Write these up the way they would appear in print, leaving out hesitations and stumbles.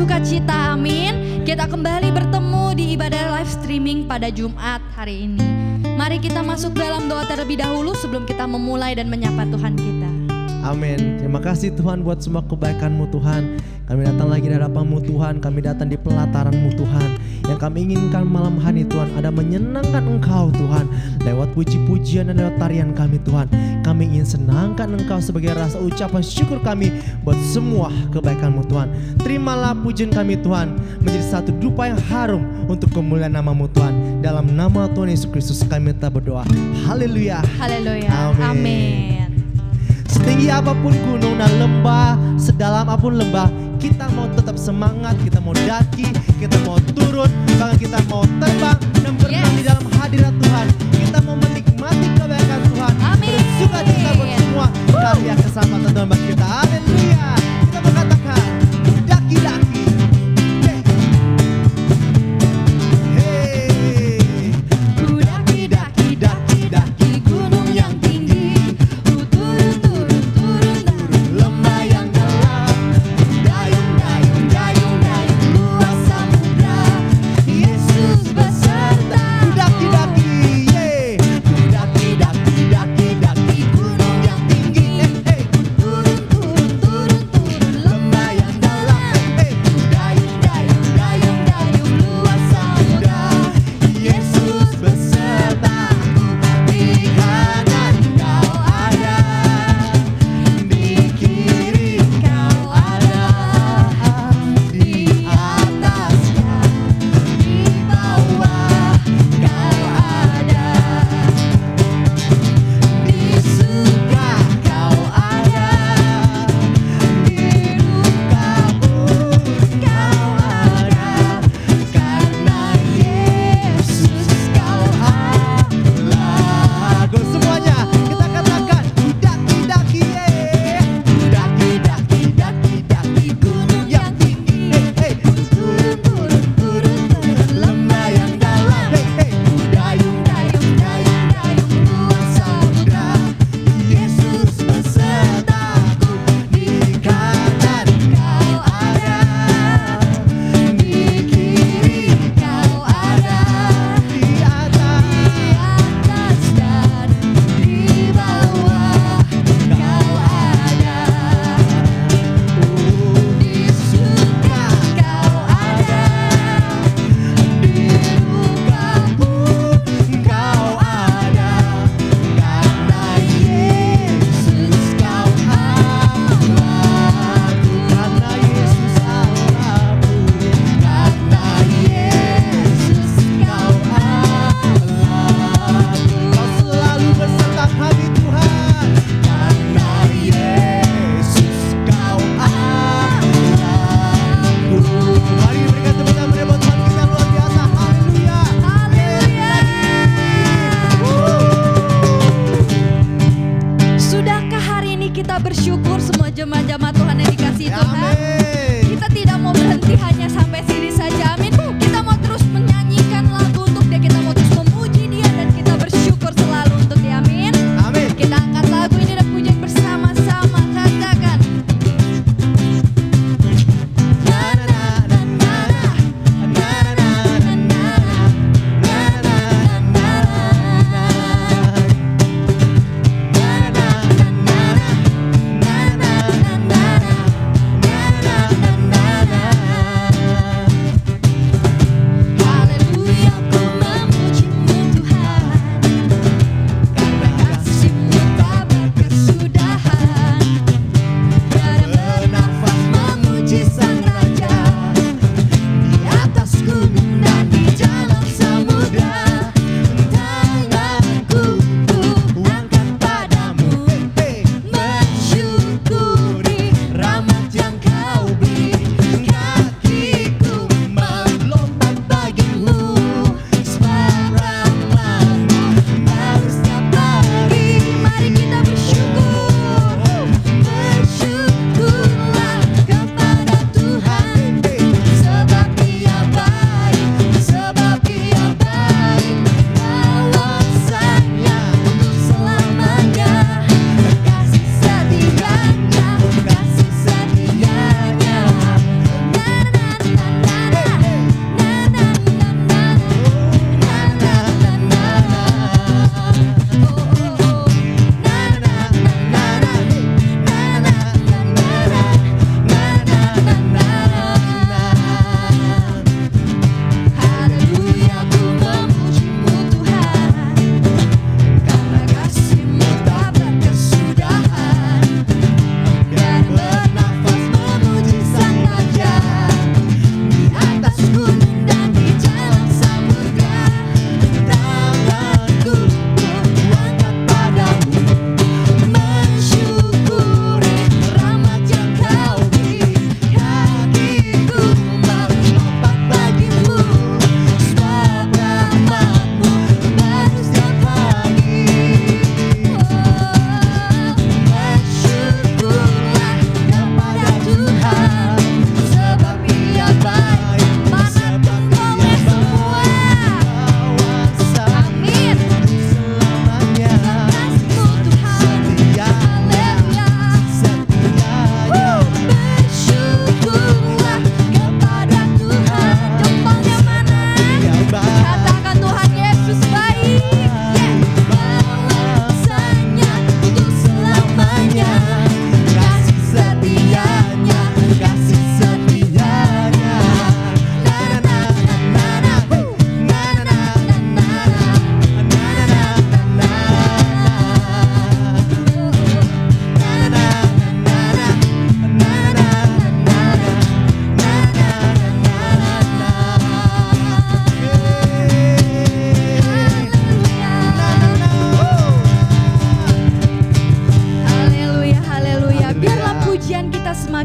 sukacita, amin. Kita kembali bertemu di ibadah live streaming pada Jumat hari ini. Mari kita masuk dalam doa terlebih dahulu sebelum kita memulai dan menyapa Tuhan kita. Amin. Terima kasih Tuhan buat semua kebaikan-Mu Tuhan. Kami datang lagi di hadapan-Mu Tuhan. Kami datang di pelataran-Mu Tuhan. Yang kami inginkan malam hari Tuhan ada menyenangkan Engkau Tuhan. Lewat puji-pujian dan lewat tarian kami Tuhan. Kami ingin senangkan Engkau sebagai rasa ucapan syukur kami buat semua kebaikan-Mu Tuhan. Terimalah pujian kami Tuhan menjadi satu dupa yang harum untuk kemuliaan nama-Mu Tuhan. Dalam nama Tuhan Yesus Kristus kami minta berdoa. Haleluya. Haleluya. Amin. Setinggi apapun gunung dan lembah, sedalam apapun lembah, kita mau tetap semangat, kita mau daki, kita mau turun, bahkan kita mau terbang dan berenang di dalam hadirat Tuhan. Kita mau menikmati kebaikan Tuhan. Amin. Bersukacita buat semua karya keselamatan Tuhan bagi kita. Haleluya. Kita berkatakan daki-daki. Ku daki-daki, daki-daki gunung yang tinggi. Ku turun lembah yang dalam. Dayung-dayung luas samudra.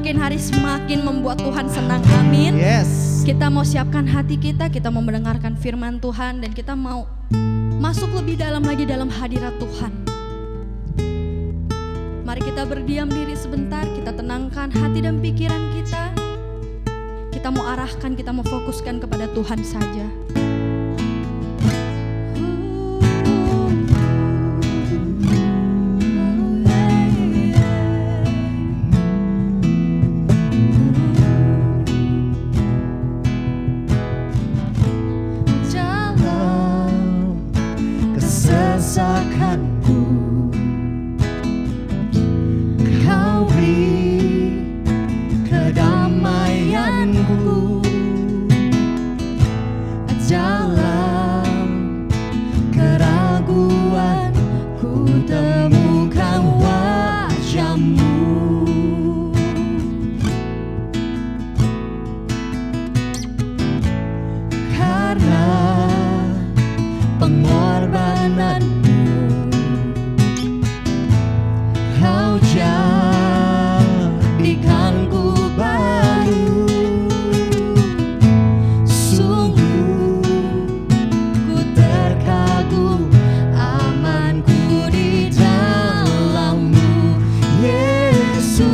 semakin hari semakin membuat Tuhan senang. Amin. Yes. Kita mau siapkan hati kita mau mendengarkan firman Tuhan, dan kita mau masuk lebih dalam lagi dalam hadirat Tuhan. Mari kita berdiam diri sebentar, kita tenangkan hati dan pikiran kita. Kita mau arahkan, kita mau fokuskan kepada Tuhan saja. Kesesakanku, Kau beri kedamaianku. Dalam keraguan ku temukan wajah-Mu. Karena pengorbanan-Mu, Kau jadikanku baru. Sungguh ku terkagum, amanku di dalam-Mu, Yesus.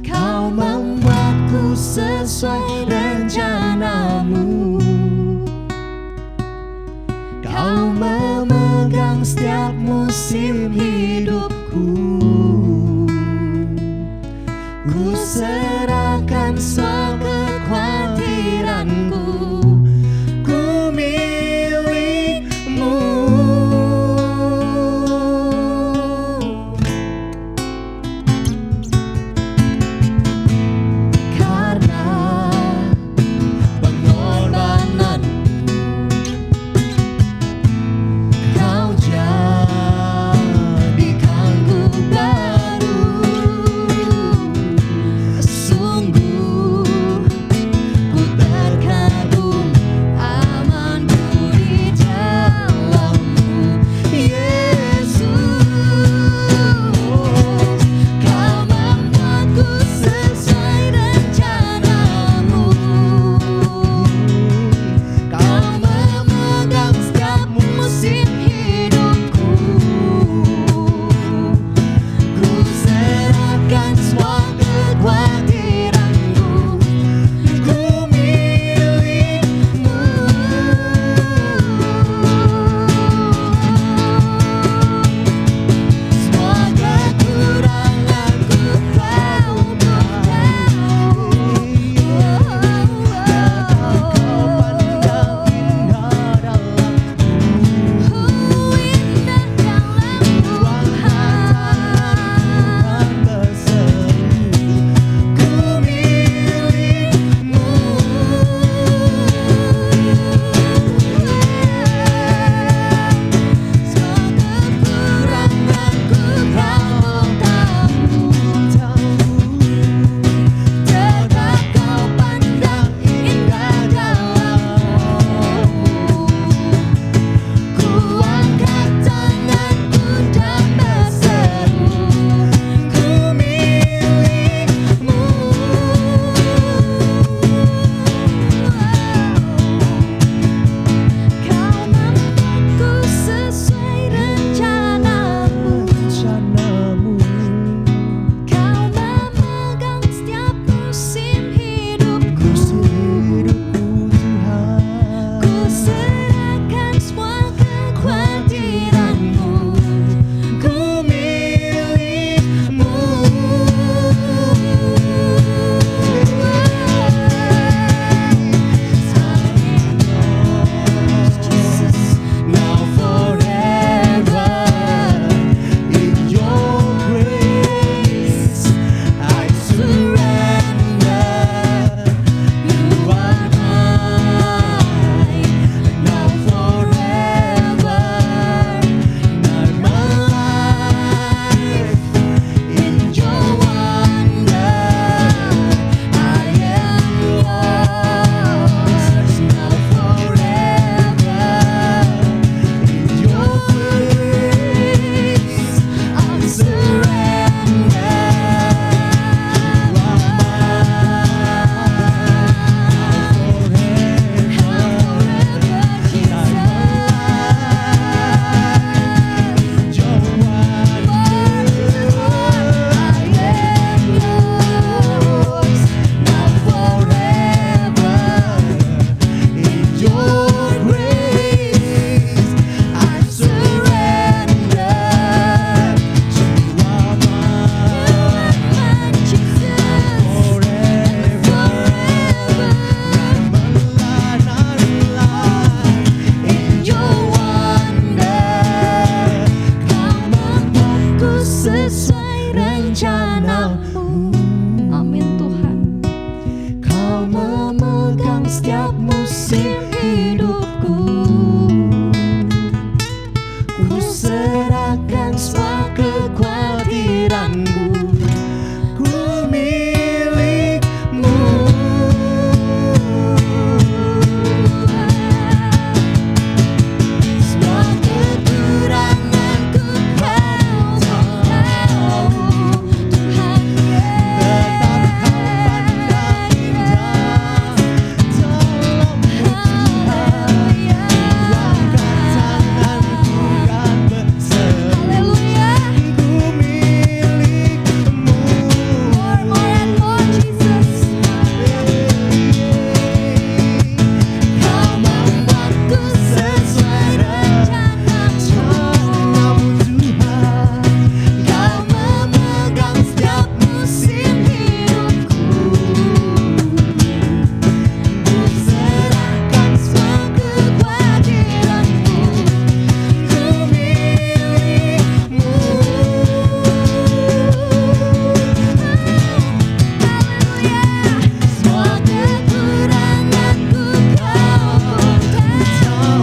Kau membuatku sesuai rencana-Mu. Kau memegang setiap musim hidupku. Ku serahkan semua kekhawatiranku, ku milik-Mu. Karena pengorbanan Kau jadikanku setiap musim hidupku. Ku serahkan semua kekhawatiranku, ku milikmu. Semua kekuranganku kau tahu, Tuhan. Tetap kau pandang indah dalam-Mu, Tuhan. Luangkan tanganku dan berseru, Haleluya. ku milikmu. More and more Jesus. Kau membuatku sesuai rencana-Mu, Tuhan. Kau memegang setiap musim hidupku. Ku serahkan semua kekhawatiranku, ku milikmu. Semua kekuranganku kau tahu,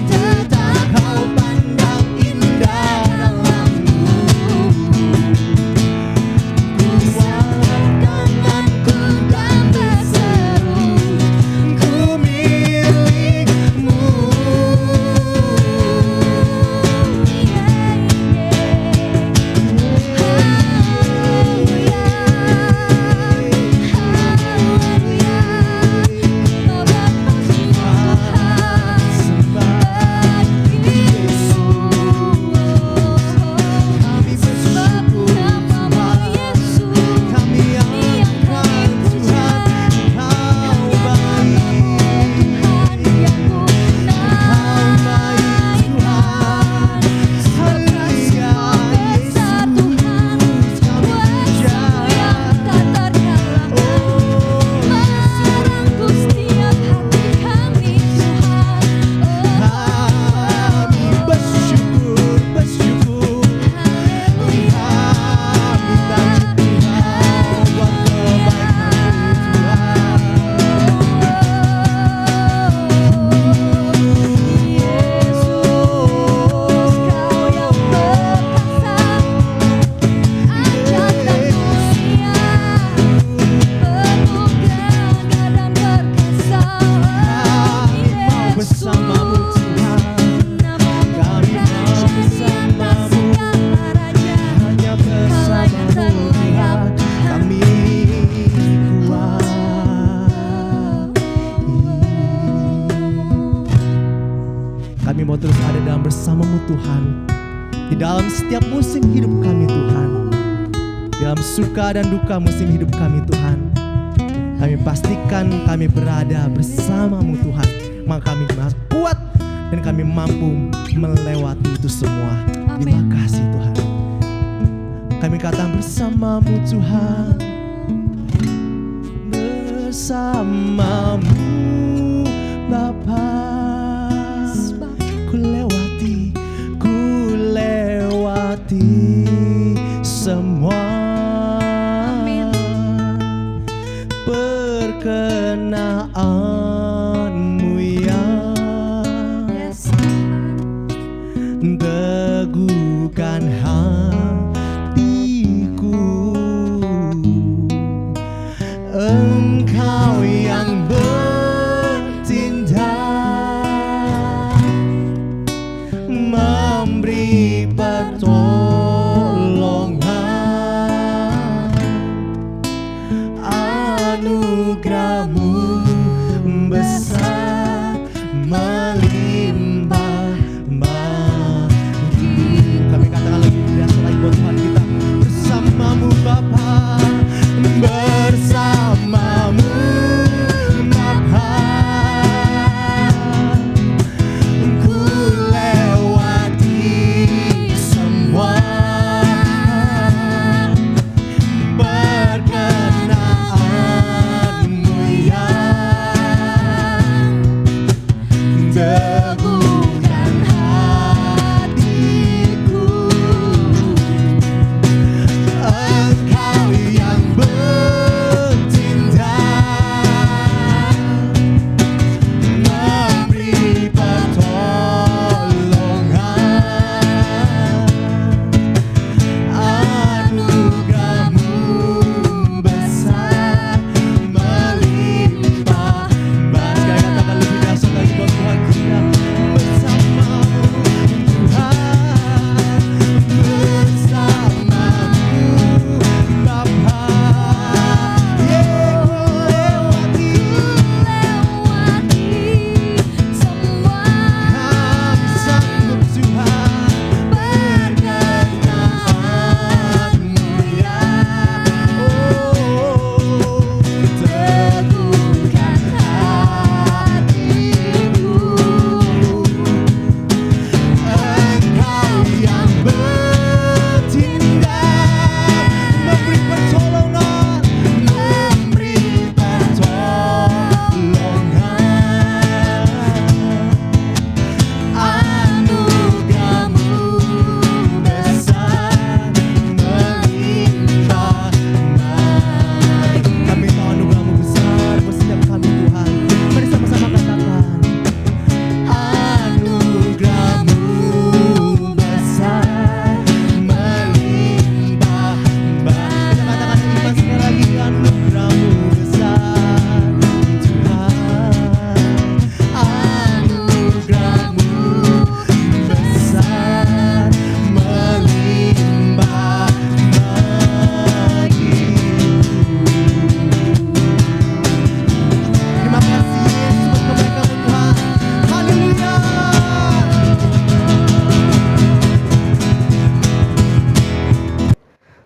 tetap kau pandang indah dalam-Mu. Ku luangkan tanganku dan berseru, ku milikmu. Kami bersyukur Tuhan, kami angkat Tuhan, Kau baik, Kau baik Tuhan. Haleluya Yesus, kami puja. Kami bersyukur, bersyukur. Kami tajuk Tuhan buat kebaikan-Mu, Kami mau bersama-Mu, Tuhan. Kami mau bersama-Mu, hanya bersama-Mu, Tuhan. Kami kuat. Kami mau terus ada dalam bersama-Mu, Tuhan. Di dalam setiap musim hidup kami, Tuhan. Dalam suka dan duka musim hidup kami, Tuhan. Kami pastikan kami berada bersama-Mu, Tuhan. Maka kami kuat dan kami mampu melewati itu semua. Terima Amin. kasih Tuhan. Kami katakan bersama-Mu, Tuhan. Bersama-Mu, Bapa. Ku lewati semua. Amin. Perkenaanmu yang Yes, Tuhan. teguhkan hatiku. Engkau yang bertindak, memberi pertolongan. Anugerah-Mu besar melimpah bagi. Kami katakan lagi biasa lagi buat Tuhan kita. Bersama-Mu Bapa, bersama-Mu Bapa. Ku lewati semua perkenaanmu yang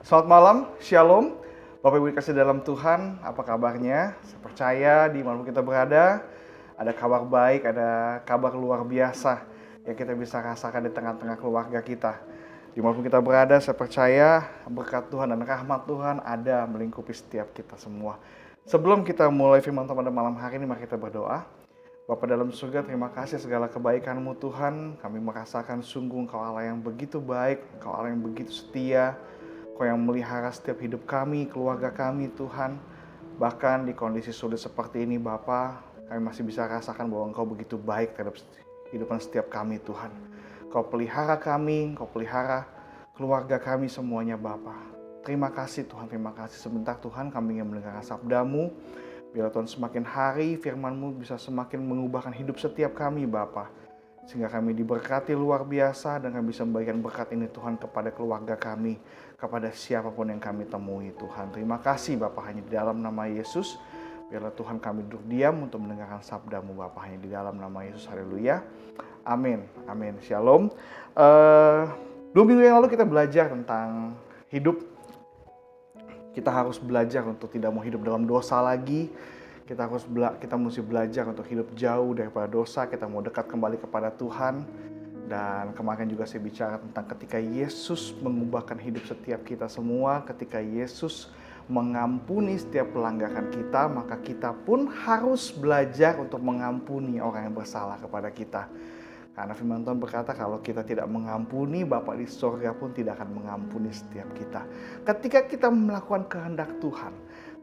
Selamat malam, Shalom. Bapak Ibu dikasih dalam Tuhan, apa kabarnya? Saya percaya di mana kita berada, ada kabar baik, ada kabar luar biasa yang kita bisa rasakan di tengah-tengah keluarga kita. Di mana kita berada, saya percaya berkat Tuhan dan rahmat Tuhan ada melingkupi setiap kita semua. Sebelum kita mulai firman Tuhan pada malam hari ini, mari kita berdoa. Bapa dalam surga, terima kasih segala kebaikan-Mu Tuhan. Kami merasakan sungguh Engkau Allah yang begitu baik, Engkau Allah yang begitu setia. Kau yang melihara setiap hidup kami, keluarga kami Tuhan. Bahkan di kondisi sulit seperti ini Bapa, kami masih bisa rasakan bahwa Engkau begitu baik terhadap kehidupan setiap kami Tuhan. Kau pelihara kami, Kau pelihara keluarga kami semuanya Bapa. Terima kasih Tuhan, terima kasih. Sebentar Tuhan kami ingin mendengar sabda-Mu. Biar Tuhan semakin hari firman-Mu bisa semakin mengubahkan hidup setiap kami Bapa. Sehingga kami diberkati luar biasa dan kami bisa membagikan berkat ini Tuhan kepada keluarga kami, kepada siapapun yang kami temui Tuhan. Terima kasih Bapa, hanya di dalam nama Yesus. Biarlah Tuhan kami duduk diam untuk mendengarkan sabda-Mu Bapa, hanya di dalam nama Yesus. Haleluya. Amin. Amin. Shalom. 2 minggu yang lalu kita belajar tentang hidup. Kita harus belajar untuk tidak mau hidup dalam dosa lagi. Kita mesti belajar untuk hidup jauh daripada dosa. Kita mau dekat kembali kepada Tuhan. Dan kemarin juga saya bicara tentang ketika Yesus mengubahkan hidup setiap kita semua. Ketika Yesus mengampuni setiap pelanggaran kita, maka kita pun harus belajar untuk mengampuni orang yang bersalah kepada kita. Karena firman Tuhan berkata kalau kita tidak mengampuni, Bapa di sorga pun tidak akan mengampuni setiap kita. Ketika kita melakukan kehendak Tuhan,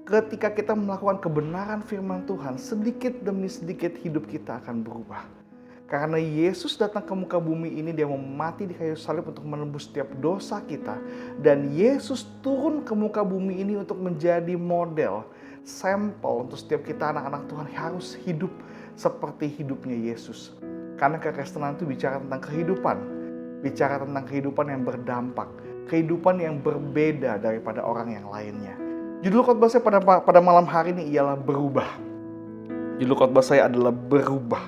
ketika kita melakukan kebenaran firman Tuhan, sedikit demi sedikit hidup kita akan berubah. Karena Yesus datang ke muka bumi ini, dia mau mati di kayu salib untuk menembus setiap dosa kita. Dan Yesus turun ke muka bumi ini untuk menjadi model, sampel untuk setiap kita anak-anak Tuhan harus hidup seperti hidupnya Yesus. Karena kekristenan itu bicara tentang kehidupan. Bicara tentang kehidupan yang berdampak. Kehidupan yang berbeda daripada orang yang lainnya. Judul khotbah saya pada malam hari ini ialah berubah. Judul khotbah saya adalah berubah.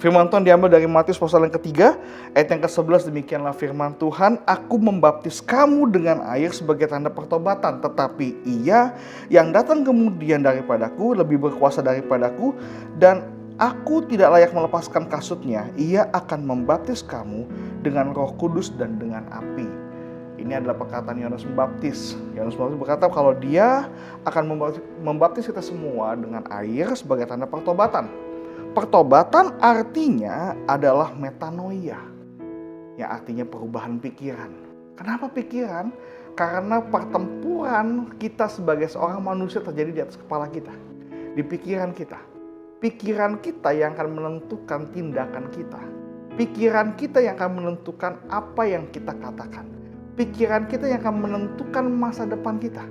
Firman Tuhan diambil dari Matius pasal yang ketiga, ayat yang ke-11, demikianlah firman Tuhan, Aku membaptis kamu dengan air sebagai tanda pertobatan, tetapi Ia yang datang kemudian daripadaku lebih berkuasa daripadaku, dan aku tidak layak melepaskan kasutnya. Ia akan membaptis kamu dengan Roh Kudus dan dengan api. Ini adalah perkataan Yohanes Pembaptis. Yohanes Pembaptis berkata kalau dia akan membaptis kita semua dengan air sebagai tanda pertobatan. Pertobatan artinya adalah metanoia, yang artinya perubahan pikiran. Kenapa pikiran? Karena pertempuran kita sebagai seorang manusia terjadi di atas kepala kita, di pikiran kita. Pikiran kita yang akan menentukan tindakan kita. Pikiran kita yang akan menentukan apa yang kita katakan. Pikiran kita yang akan menentukan masa depan kita.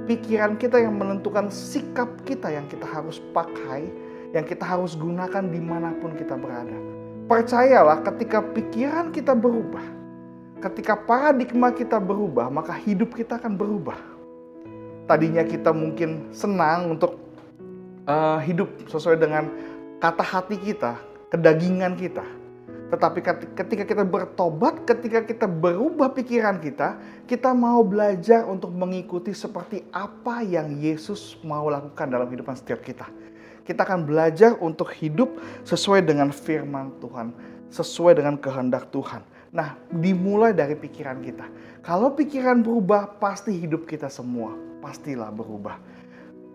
Pikiran kita yang menentukan sikap kita yang kita harus pakai, yang kita harus gunakan dimanapun kita berada. Percayalah, ketika pikiran kita berubah, ketika paradigma kita berubah, maka hidup kita akan berubah. Tadinya kita mungkin senang untuk hidup sesuai dengan kata hati kita, kedagingan kita. Tetapi ketika kita bertobat, ketika kita berubah pikiran kita, kita mau belajar untuk mengikuti seperti apa yang Yesus mau lakukan dalam kehidupan setiap kita. Kita akan belajar untuk hidup sesuai dengan firman Tuhan, sesuai dengan kehendak Tuhan. Nah, dimulai dari pikiran kita. Kalau pikiran berubah, pasti hidup kita semua pastilah berubah.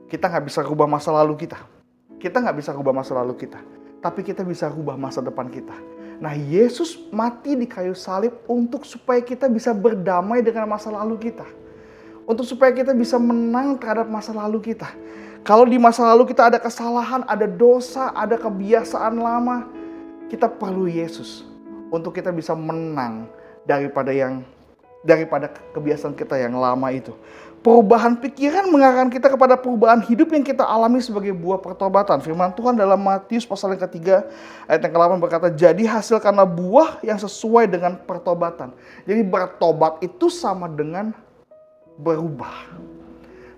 Kita nggak bisa rubah masa lalu kita. Kita nggak bisa rubah masa lalu kita. Tapi kita bisa rubah masa depan kita. Nah, Yesus mati di kayu salib untuk supaya kita bisa berdamai dengan masa lalu kita. Untuk supaya kita bisa menang terhadap masa lalu kita. Kalau di masa lalu kita ada kesalahan, ada dosa, ada kebiasaan lama, kita perlu Yesus untuk kita bisa menang daripada kebiasaan kita yang lama itu. Perubahan pikiran mengarahkan kita kepada perubahan hidup yang kita alami sebagai buah pertobatan. Firman Tuhan dalam Matius pasal yang ketiga ayat yang ke-8 berkata, jadi hasil karena buah yang sesuai dengan pertobatan. Jadi bertobat itu sama dengan berubah.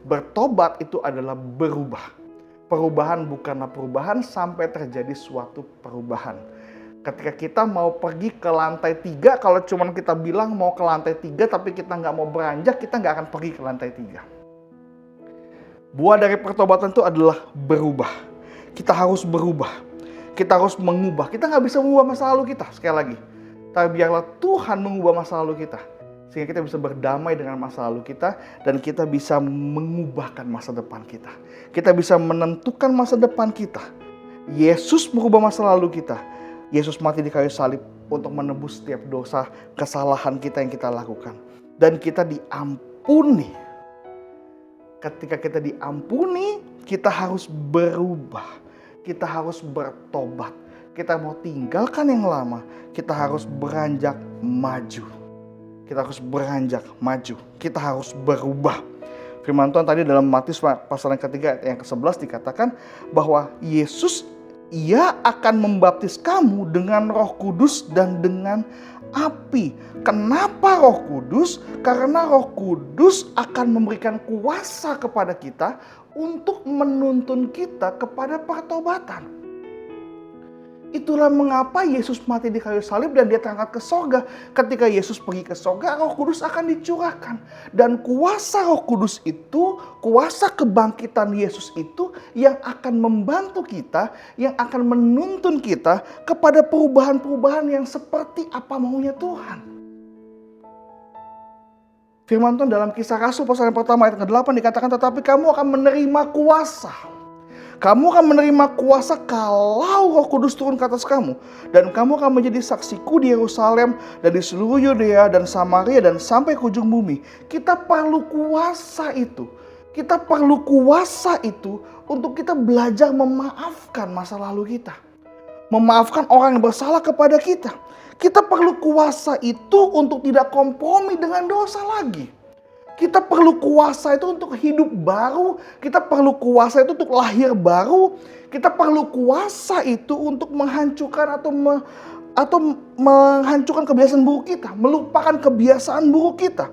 Bertobat itu adalah berubah. Perubahan bukanlah perubahan sampai terjadi suatu perubahan. Ketika kita mau pergi ke lantai 3, kalau cuman kita bilang mau ke lantai 3 tapi kita nggak mau beranjak, kita nggak akan pergi ke lantai 3. Buah dari pertobatan itu adalah berubah. Kita harus berubah. Kita harus mengubah. Kita nggak bisa mengubah masa lalu kita, sekali lagi. Tapi biarlah Tuhan mengubah masa lalu kita. Sehingga kita bisa berdamai dengan masa lalu kita. Dan kita bisa mengubahkan masa depan kita. Kita bisa menentukan masa depan kita. Yesus mengubah masa lalu kita. Yesus mati di kayu salib untuk menebus setiap dosa, kesalahan kita yang kita lakukan. Dan kita diampuni. Ketika kita diampuni, kita harus berubah. Kita harus bertobat. Kita mau tinggalkan yang lama. Kita harus beranjak maju. Kita harus beranjak maju. Kita harus berubah. Firman Tuhan tadi dalam Matius pasal yang ketiga yang ke-11 dikatakan bahwa Yesus, Ia akan membaptis kamu dengan Roh Kudus dan dengan api. Kenapa Roh Kudus? Karena Roh Kudus akan memberikan kuasa kepada kita untuk menuntun kita kepada pertobatan. Itulah mengapa Yesus mati di kayu salib dan dia terangkat ke sorga. Ketika Yesus pergi ke sorga, Roh Kudus akan dicurahkan. Dan kuasa Roh Kudus itu, kuasa kebangkitan Yesus itu yang akan membantu kita, yang akan menuntun kita kepada perubahan-perubahan yang seperti apa maunya Tuhan. Firman Tuhan dalam Kisah Rasul pasal yang pertama ayat ke-8 dikatakan, tetapi kamu akan menerima kuasa. Kamu akan menerima kuasa kalau Roh Kudus turun ke atas kamu. Dan kamu akan menjadi saksiku di Yerusalem dan di seluruh Yudea dan Samaria dan sampai ke ujung bumi. Kita perlu kuasa itu. Kita perlu kuasa itu untuk kita belajar memaafkan masa lalu kita. Memaafkan orang yang bersalah kepada kita. Kita perlu kuasa itu untuk tidak kompromi dengan dosa lagi. Kita perlu kuasa itu untuk hidup baru. Kita perlu kuasa itu untuk lahir baru. Kita perlu kuasa itu untuk menghancurkan atau menghancurkan kebiasaan buruk kita. Melupakan kebiasaan buruk kita.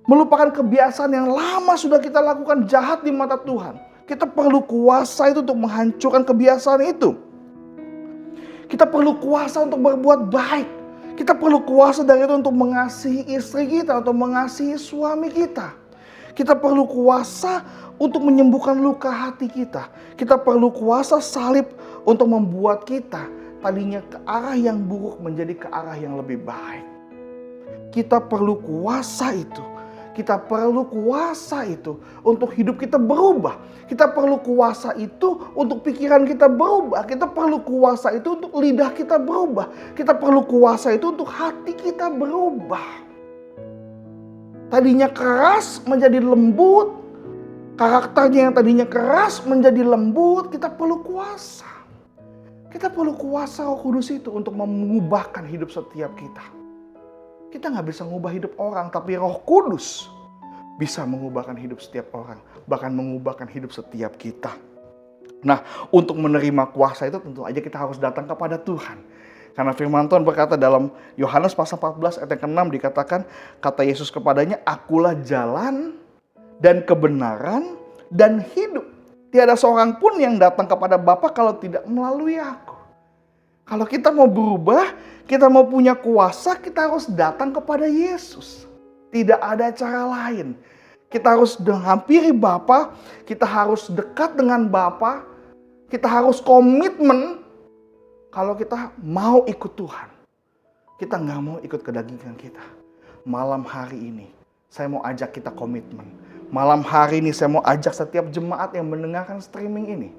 Melupakan kebiasaan yang lama sudah kita lakukan jahat di mata Tuhan. Kita perlu kuasa itu untuk menghancurkan kebiasaan itu. Kita perlu kuasa untuk berbuat baik. Kita perlu kuasa dari itu untuk mengasihi istri kita, untuk mengasihi suami kita. Kita perlu kuasa untuk menyembuhkan luka hati kita. Kita perlu kuasa salib untuk membuat kita tadinya ke arah yang buruk menjadi ke arah yang lebih baik. Kita perlu kuasa itu. Kita perlu kuasa itu untuk hidup kita berubah. Kita perlu kuasa itu untuk pikiran kita berubah. Kita perlu kuasa itu untuk lidah kita berubah. Kita perlu kuasa itu untuk hati kita berubah. Tadinya keras menjadi lembut. Karakternya yang tadinya keras menjadi lembut. Kita perlu kuasa. Kita perlu kuasa Roh Kudus itu untuk mengubahkan hidup setiap kita. Kita nggak bisa mengubah hidup orang, tapi Roh Kudus bisa mengubahkan hidup setiap orang. Bahkan mengubahkan hidup setiap kita. Nah, untuk menerima kuasa itu tentu aja kita harus datang kepada Tuhan. Karena firman Tuhan berkata dalam Yohanes pasal 14 ayat yang ke-6 dikatakan, kata Yesus kepadanya, akulah jalan dan kebenaran dan hidup. Tiada seorang pun yang datang kepada Bapa kalau tidak melalui aku. Kalau kita mau berubah, kita mau punya kuasa, kita harus datang kepada Yesus. Tidak ada cara lain. Kita harus menghampiri Bapa, kita harus dekat dengan Bapa, kita harus komitmen kalau kita mau ikut Tuhan. Kita nggak mau ikut kedagingan kita. Malam hari ini, saya mau ajak kita komitmen. Malam hari ini saya mau ajak setiap jemaat yang mendengarkan streaming ini.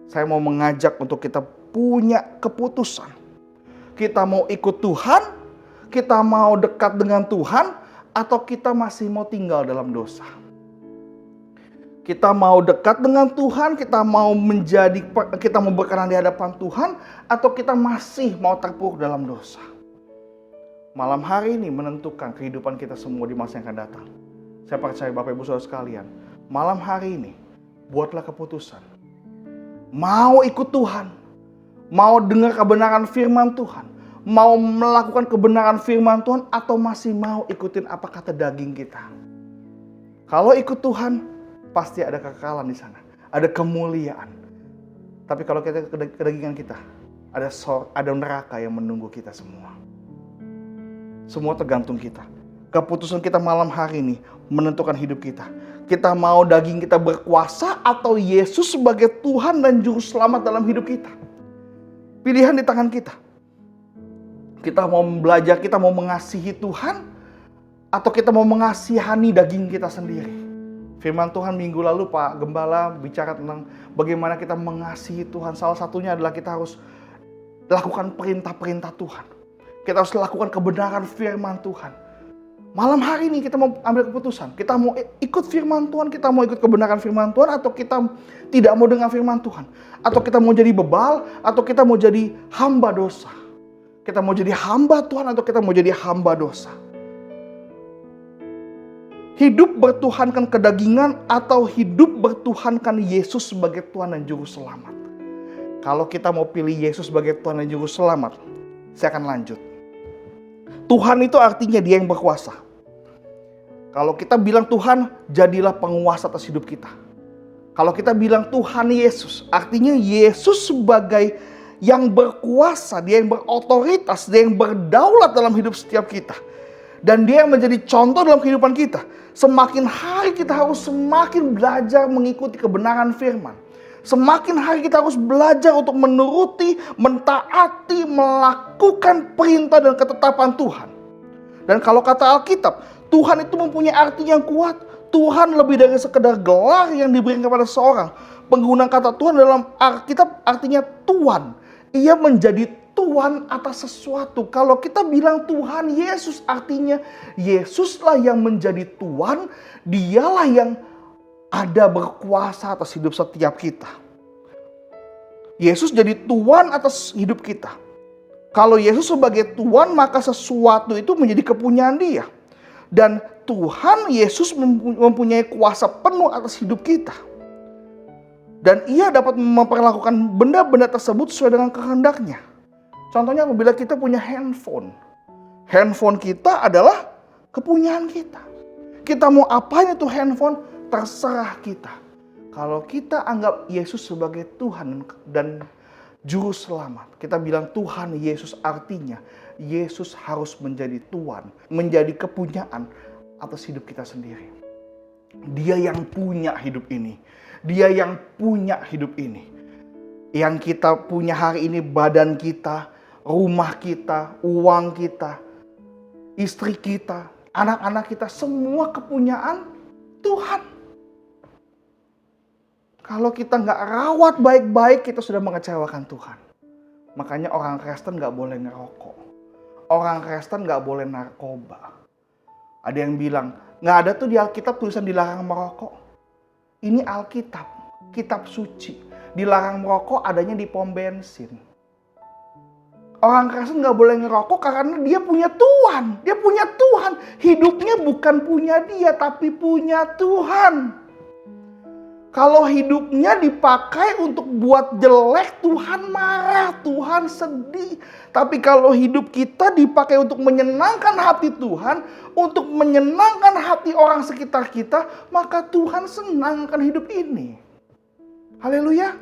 Saya mau mengajak untuk kita punya keputusan. Kita mau ikut Tuhan, kita mau dekat dengan Tuhan, atau kita masih mau tinggal dalam dosa. Kita mau dekat dengan Tuhan, kita mau berkenan di hadapan Tuhan, atau kita masih mau terpuruk dalam dosa. Malam hari ini menentukan kehidupan kita semua di masa yang akan datang. Saya percaya Bapak Ibu Saudara sekalian, malam hari ini buatlah keputusan. Mau ikut Tuhan, mau dengar kebenaran firman Tuhan, mau melakukan kebenaran firman Tuhan, atau masih mau ikutin apa kata daging kita. Kalau ikut Tuhan, pasti ada kekekalan di sana, ada kemuliaan. Tapi kalau kita kedagingan kita, ada neraka yang menunggu kita semua. Semua tergantung kita. Keputusan kita malam hari ini menentukan hidup kita. Kita mau daging kita berkuasa atau Yesus sebagai Tuhan dan Juru Selamat dalam hidup kita. Pilihan di tangan kita. Kita mau belajar, kita mau mengasihi Tuhan atau kita mau mengasihani daging kita sendiri. Firman Tuhan minggu lalu Pak Gembala bicara tentang bagaimana kita mengasihi Tuhan. Salah satunya adalah kita harus lakukan perintah-perintah Tuhan. Kita harus lakukan kebenaran firman Tuhan. Malam hari ini kita mau ambil keputusan. Kita mau ikut firman Tuhan, kita mau ikut kebenaran firman Tuhan, atau kita tidak mau dengar firman Tuhan. Atau kita mau jadi bebal, atau kita mau jadi hamba dosa. Kita mau jadi hamba Tuhan, atau kita mau jadi hamba dosa. Hidup bertuhankan kedagingan, atau hidup bertuhankan Yesus sebagai Tuhan dan Juru Selamat. Kalau kita mau pilih Yesus sebagai Tuhan dan Juru Selamat, saya akan lanjut. Tuhan itu artinya Dia yang berkuasa. Kalau kita bilang Tuhan, jadilah penguasa atas hidup kita. Kalau kita bilang Tuhan Yesus, artinya Yesus sebagai yang berkuasa, Dia yang berotoritas, Dia yang berdaulat dalam hidup setiap kita. Dan Dia yang menjadi contoh dalam kehidupan kita. Semakin hari kita harus semakin belajar mengikuti kebenaran firman. Semakin hari kita harus belajar untuk menuruti, mentaati, melakukan perintah dan ketetapan Tuhan. Dan kalau kata Alkitab, Tuhan itu mempunyai arti yang kuat. Tuhan lebih dari sekedar gelar yang diberikan kepada seorang. Penggunaan kata Tuhan dalam Alkitab artinya Tuan. Ia menjadi Tuan atas sesuatu. Kalau kita bilang Tuhan Yesus, artinya Yesuslah yang menjadi Tuan. Dialah yang ada berkuasa atas hidup setiap kita. Yesus jadi Tuan atas hidup kita. Kalau Yesus sebagai Tuan, maka sesuatu itu menjadi kepunyaan Dia. Dan Tuhan Yesus mempunyai kuasa penuh atas hidup kita. Dan Ia dapat memperlakukan benda-benda tersebut sesuai dengan kehendaknya. Contohnya apabila kita punya handphone. Handphone kita adalah kepunyaan kita. Kita mau apain itu handphone, terserah kita. Kalau kita anggap Yesus sebagai Tuhan dan Juru Selamat, kita bilang Tuhan Yesus, artinya Yesus harus menjadi Tuhan, menjadi kepunyaan atas hidup kita sendiri. Dia yang punya hidup ini. Dia yang punya hidup ini. Yang kita punya hari ini, badan kita, rumah kita, uang kita, istri kita, anak-anak kita, semua kepunyaan Tuhan. Kalau kita nggak rawat baik-baik, kita sudah mengecewakan Tuhan. Makanya orang Kristen nggak boleh ngerokok. Orang Kristen nggak boleh narkoba. Ada yang bilang, nggak ada tuh di Alkitab tulisan dilarang merokok. Ini Alkitab, kitab suci. Dilarang merokok adanya di pom bensin. Orang Kristen nggak boleh ngerokok karena dia punya Tuhan. Dia punya Tuhan. Hidupnya bukan punya dia, tapi punya Tuhan. Kalau hidupnya dipakai untuk buat jelek, Tuhan marah, Tuhan sedih. Tapi kalau hidup kita dipakai untuk menyenangkan hati Tuhan, untuk menyenangkan hati orang sekitar kita, maka Tuhan senang akan hidup ini. Haleluya.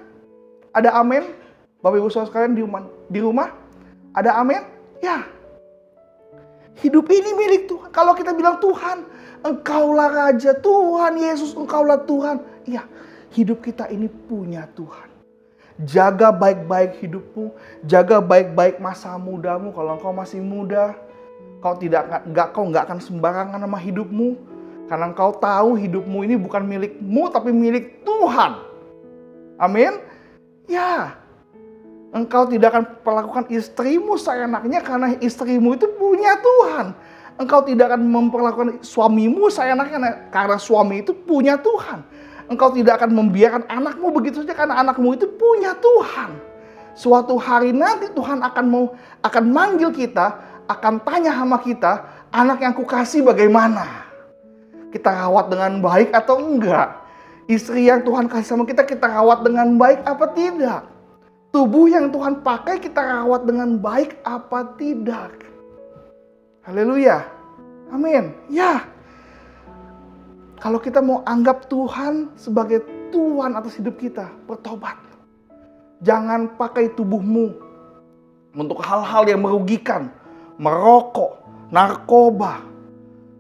Ada amin? Bapak Ibu Saudara sekalian di rumah? Ada amin? Ya. Hidup ini milik Tuhan. Kalau kita bilang Tuhan, Engkaulah Raja, Tuhan Yesus, Engkaulah Tuhan. Iya, hidup kita ini punya Tuhan. Jaga baik-baik hidupmu, jaga baik-baik masa mudamu. Kalau engkau masih muda, kau nggak akan sembarangan sama hidupmu, karena engkau tahu hidupmu ini bukan milikmu, tapi milik Tuhan. Amin. Ya, engkau tidak akan perlakukan istrimu seenaknya karena istrimu itu punya Tuhan. Engkau tidak akan memperlakukan suamimu seenaknya karena suami itu punya Tuhan. Engkau tidak akan membiarkan anakmu begitu saja karena anakmu itu punya Tuhan. Suatu hari nanti Tuhan akan manggil kita, akan tanya sama kita, anak yang kukasih bagaimana? Kita rawat dengan baik atau enggak? Istri yang Tuhan kasih sama kita rawat dengan baik apa tidak? Tubuh yang Tuhan pakai kita rawat dengan baik apa tidak? Haleluya. Amin. Ya. Kalau kita mau anggap Tuhan sebagai Tuhan atas hidup kita, bertobat. Jangan pakai tubuhmu untuk hal-hal yang merugikan, merokok, narkoba.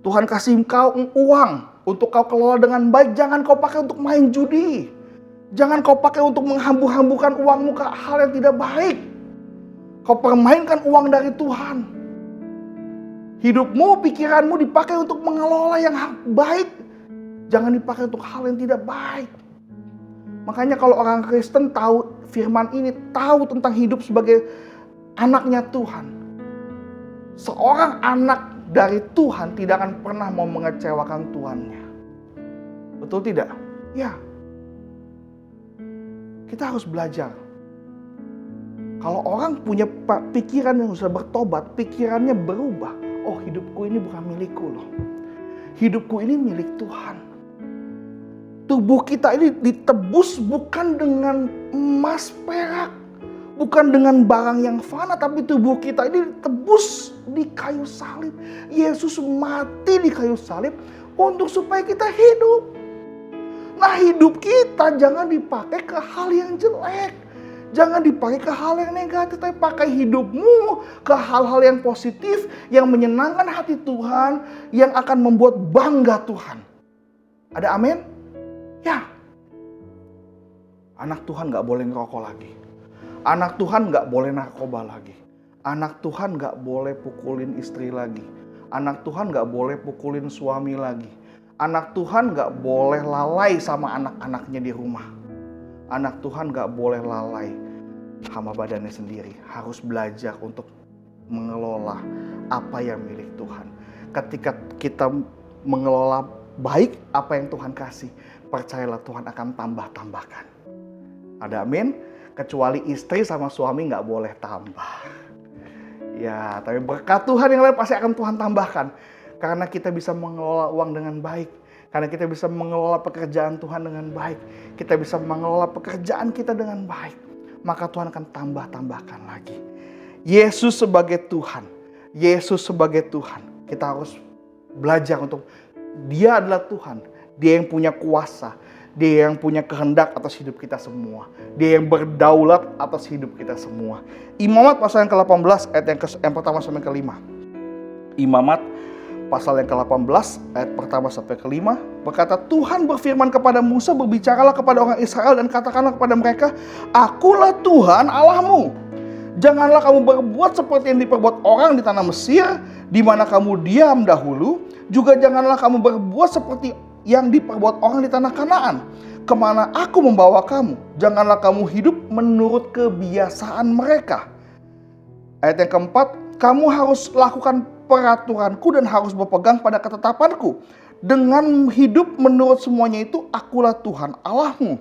Tuhan kasih kau uang untuk kau kelola dengan baik. Jangan kau pakai untuk main judi. Jangan kau pakai untuk menghambur-hamburkan uangmu ke hal yang tidak baik. Kau permainkan uang dari Tuhan. Hidupmu, pikiranmu dipakai untuk mengelola yang baik. Jangan dipakai untuk hal yang tidak baik. Makanya kalau orang Kristen tahu firman ini, tahu tentang hidup sebagai anaknya Tuhan. Seorang anak dari Tuhan tidak akan pernah mau mengecewakan Tuhannya. Betul tidak? Ya. Kita harus belajar. Kalau orang punya pikiran yang sudah bertobat, pikirannya berubah. Oh, hidupku ini bukan milikku loh. Hidupku ini milik Tuhan. Tubuh kita ini ditebus bukan dengan emas perak. Bukan dengan barang yang fana, tapi tubuh kita ini ditebus di kayu salib. Yesus mati di kayu salib untuk supaya kita hidup. Nah, hidup kita jangan dipakai ke hal yang jelek. Jangan dipakai ke hal yang negatif, tapi pakai hidupmu ke hal-hal yang positif, yang menyenangkan hati Tuhan, yang akan membuat bangga Tuhan. Ada amin? Ya. Anak Tuhan gak boleh ngerokok lagi. Anak Tuhan gak boleh narkoba lagi. Anak Tuhan gak boleh pukulin istri lagi. Anak Tuhan gak boleh pukulin suami lagi. Anak Tuhan gak boleh lalai sama anak-anaknya di rumah. Anak Tuhan gak boleh lalai sama badannya sendiri. Harus belajar untuk mengelola apa yang milik Tuhan. Ketika kita mengelola baik apa yang Tuhan kasih, percayalah Tuhan akan tambah-tambahkan. Ada amin? Kecuali istri sama suami gak boleh tambah. Ya, tapi berkat Tuhan yang lain pasti akan Tuhan tambahkan. Karena kita bisa mengelola uang dengan baik. Karena kita bisa mengelola pekerjaan Tuhan dengan baik. Kita bisa mengelola pekerjaan kita dengan baik. Maka Tuhan akan tambah-tambahkan lagi. Yesus sebagai Tuhan. Yesus sebagai Tuhan. Kita harus belajar untuk Dia adalah Tuhan. Dia yang punya kuasa. Dia yang punya kehendak atas hidup kita semua. Dia yang berdaulat atas hidup kita semua. Imamat pasal yang ke-18 ayat yang pertama sampai ke-5. Imamat pasal yang ke-18 ayat pertama sampai ke-5 berkata, Tuhan berfirman kepada Musa, berbicaralah kepada orang Israel dan katakanlah kepada mereka, Akulah Tuhan Allahmu. Janganlah kamu berbuat seperti yang diperbuat orang di tanah Mesir, di mana kamu diam dahulu. Juga janganlah kamu berbuat seperti yang diperbuat orang di tanah Kanaan, kemana aku membawa kamu. Janganlah kamu hidup menurut kebiasaan mereka. Ayat yang keempat, kamu harus lakukan peraturanku dan harus berpegang pada ketetapanku. Dengan hidup menurut semuanya itu, akulah Tuhan Allahmu.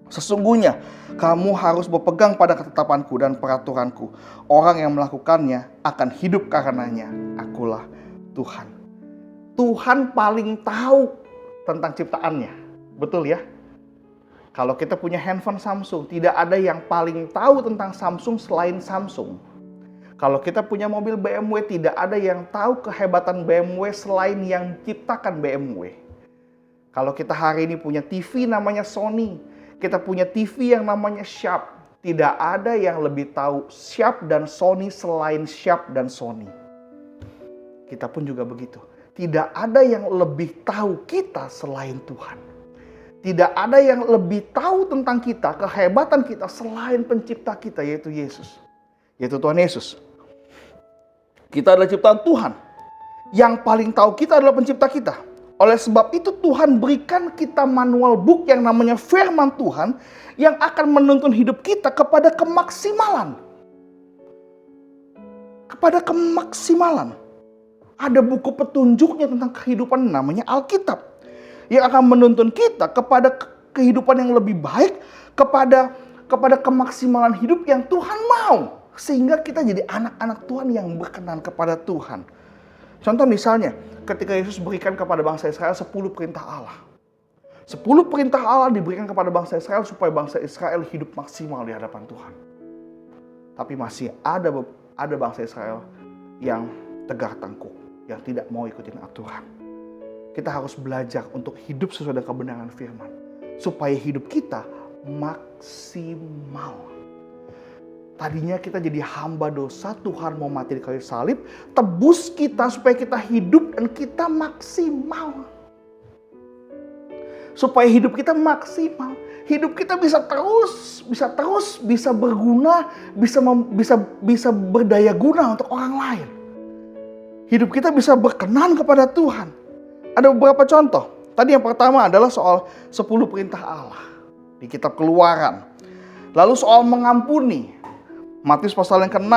Sesungguhnya kamu harus berpegang pada ketetapanku dan peraturanku. Orang yang melakukannya akan hidup karenanya. Akulah Tuhan. Tuhan paling tahu tentang ciptaannya. Betul ya? Kalau kita punya handphone Samsung, tidak ada yang paling tahu tentang Samsung selain Samsung. Kalau kita punya mobil BMW, tidak ada yang tahu kehebatan BMW selain yang ciptakan BMW. Kalau kita hari ini punya TV namanya Sony, kita punya TV yang namanya Sharp, tidak ada yang lebih tahu Sharp dan Sony selain Sharp dan Sony. Kita pun juga begitu. Tidak ada yang lebih tahu kita selain Tuhan. Tidak ada yang lebih tahu tentang kita, kehebatan kita selain pencipta kita, yaitu Yesus. Yaitu Tuhan Yesus. Kita adalah ciptaan Tuhan. Yang paling tahu kita adalah pencipta kita. Oleh sebab itu Tuhan berikan kita manual book yang namanya firman Tuhan, yang akan menuntun hidup kita kepada kemaksimalan. Kepada kemaksimalan. Ada buku petunjuknya tentang kehidupan namanya Alkitab. Yang akan menuntun kita kepada kehidupan yang lebih baik, kepada kemaksimalan hidup yang Tuhan mau. Sehingga kita jadi anak-anak Tuhan yang berkenan kepada Tuhan. Contoh misalnya, ketika Yesus berikan kepada bangsa Israel 10 perintah Allah. 10 perintah Allah diberikan kepada bangsa Israel supaya bangsa Israel hidup maksimal di hadapan Tuhan. Tapi masih ada bangsa Israel yang tegar tengkuk, yang tidak mau ikutin aturan. Kita harus belajar untuk hidup sesuai dengan kebenaran firman. Supaya hidup kita maksimal. Tadinya kita jadi hamba dosa, Tuhan mau mati di kayu salib, tebus kita supaya kita hidup dan kita maksimal. Supaya hidup kita maksimal. Hidup kita bisa berguna, bisa berdaya guna untuk orang lain. Hidup kita bisa berkenan kepada Tuhan. Ada beberapa contoh. Tadi yang pertama adalah soal 10 perintah Allah di kitab Keluaran. Lalu soal mengampuni. Matius pasal yang ke-6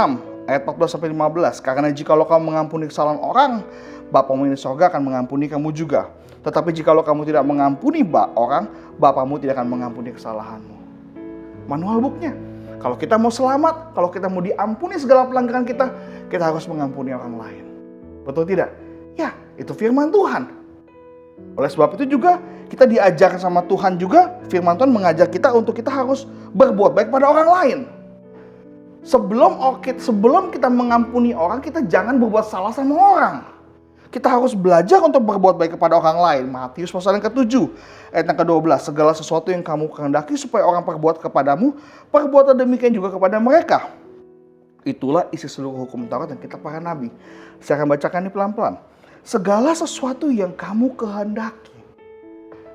ayat 14-15. Karena jikalau kamu mengampuni kesalahan orang, Bapamu di sorga akan mengampuni kamu juga. Tetapi jikalau kamu tidak mengampuni orang, Bapamu tidak akan mengampuni kesalahanmu. Manual booknya. Kalau kita mau selamat, kalau kita mau diampuni segala pelanggaran kita harus mengampuni orang lain. Betul tidak? Ya, itu firman Tuhan. Oleh sebab itu juga kita diajar sama Tuhan juga, firman Tuhan mengajar kita untuk kita harus berbuat baik pada orang lain. Sebelum kita mengampuni orang, kita jangan berbuat salah sama orang. Kita harus belajar untuk berbuat baik kepada orang lain. Matius pasal yang ke-7 ayat yang ke-12. Segala sesuatu yang kamu kehendaki supaya orang perbuat kepadamu, perbuatlah demikian juga kepada mereka. Itulah isi seluruh hukum Taurat dan kitab para nabi. Saya akan bacakan ini pelan-pelan. Segala sesuatu yang kamu kehendaki.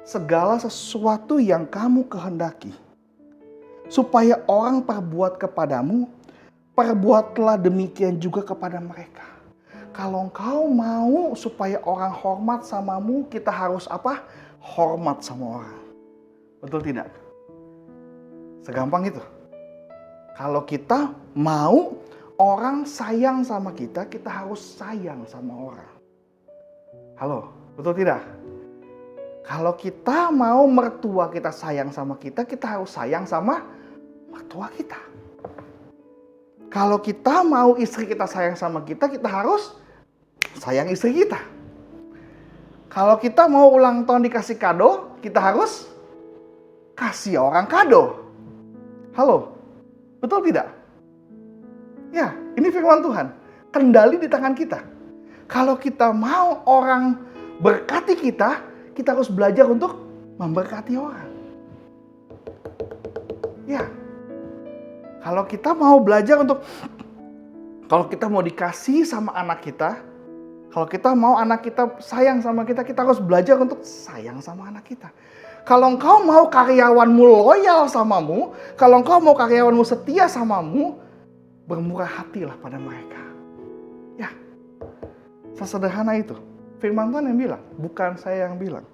Segala sesuatu yang kamu kehendaki. Supaya orang perbuat kepadamu, perbuatlah demikian juga kepada mereka. Kalau engkau mau supaya orang hormat samamu, kita harus apa? Hormat sama orang. Betul tidak? Segampang itu. Kalau kita mau orang sayang sama kita harus sayang sama orang. Halo, betul tidak? Kalau kita mau mertua kita sayang sama kita harus sayang sama mertua kita. Kalau kita mau istri kita sayang sama kita harus sayang istri kita. Kalau kita mau ulang tahun dikasih kado, kita harus kasih orang kado. Halo, betul tidak? Ya, ini firman Tuhan. Kendali di tangan kita. Kalau kita mau orang berkati kita harus belajar untuk memberkati orang. Ya. Kalau kita mau belajar kalau kita mau dikasih sama anak kita, kalau kita mau anak kita sayang sama kita harus belajar untuk sayang sama anak kita. Kalau engkau mau karyawanmu loyal samamu, kalau engkau mau karyawanmu setia samamu, bermurah hatilah pada mereka. Ya, sesederhana itu. Firman Tuhan yang bilang, bukan saya yang bilang.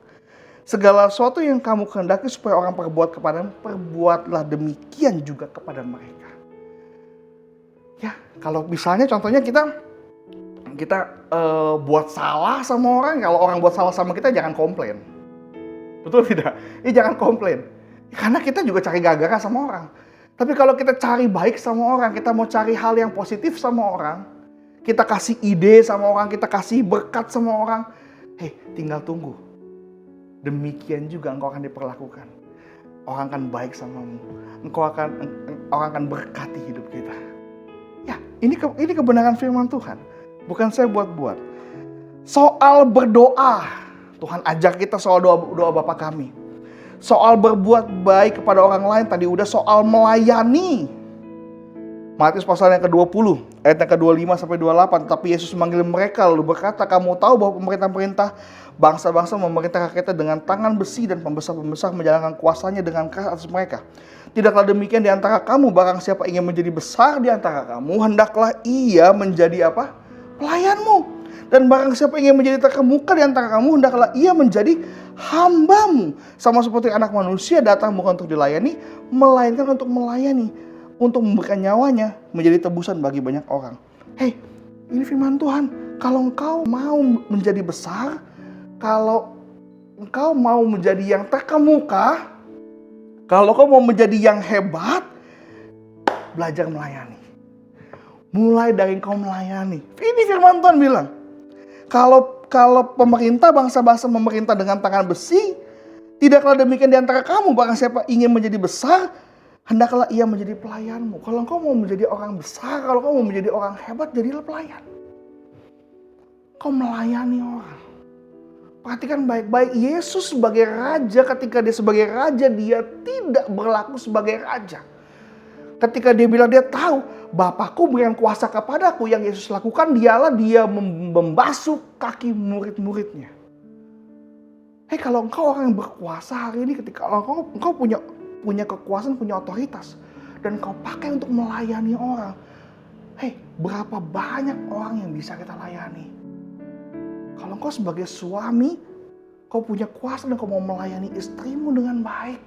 Segala sesuatu yang kamu kehendaki supaya orang perbuat kepadamu, perbuatlah demikian juga kepada mereka. Ya, kalau misalnya contohnya kita buat salah sama orang, kalau orang buat salah sama kita jangan komplain. Betul tidak? Jangan komplain. Karena kita juga cari gara-gara sama orang. Tapi kalau kita cari baik sama orang, kita mau cari hal yang positif sama orang, kita kasih ide sama orang, kita kasih berkat sama orang, tinggal tunggu. Demikian juga engkau akan diperlakukan. Orang akan baik samamu. Orang akan berkati hidup kita. Ya, ini kebenaran firman Tuhan. Bukan saya buat-buat. Soal berdoa. Tuhan ajar kita soal doa Bapa kami. Soal berbuat baik kepada orang lain. Tadi udah soal melayani. Matius pasal yang ke-20, ayat yang ke-25-28. Tetapi Yesus memanggil mereka lalu berkata, kamu tahu bahwa pemerintah-pemerintah bangsa-bangsa memerintah rakyatnya dengan tangan besi dan pembesar-pembesar menjalankan kuasanya dengan keras atas mereka. Tidaklah demikian di antara kamu, barang siapa ingin menjadi besar di antara kamu, hendaklah ia menjadi apa? Pelayanmu. Dan barang siapa ingin menjadi terkemuka di antara kamu, hendaklah ia menjadi hambamu. Sama seperti anak manusia datang bukan untuk dilayani, melainkan untuk melayani. Untuk memberikan nyawanya menjadi tebusan bagi banyak orang. Ini firman Tuhan. Kalau engkau mau menjadi besar, kalau engkau mau menjadi yang terkemuka, kalau kau mau menjadi yang hebat, belajar melayani. Mulai dari engkau melayani. Ini firman Tuhan bilang. Kalau pemerintah bangsa-bangsa memerintah dengan tangan besi, tidaklah demikian di antara kamu. Barang siapa ingin menjadi besar, hendaklah ia menjadi pelayanmu. Kalau engkau mau menjadi orang besar, kalau engkau mau menjadi orang hebat, jadilah pelayan. Kau melayani orang. Perhatikan baik-baik, Yesus sebagai raja, ketika dia sebagai raja, dia tidak berlaku sebagai raja. Ketika dia bilang dia tahu, Bapakku memberikan kuasa kepadaku, yang Yesus lakukan dialah dia membasuh kaki murid-muridnya. Hei, kalau engkau orang yang berkuasa hari ini, ketika engkau punya kekuasaan, punya otoritas, dan engkau pakai untuk melayani orang, hei, berapa banyak orang yang bisa kita layani? Kalau engkau sebagai suami, kau punya kuasa dan kau mau melayani istrimu dengan baik.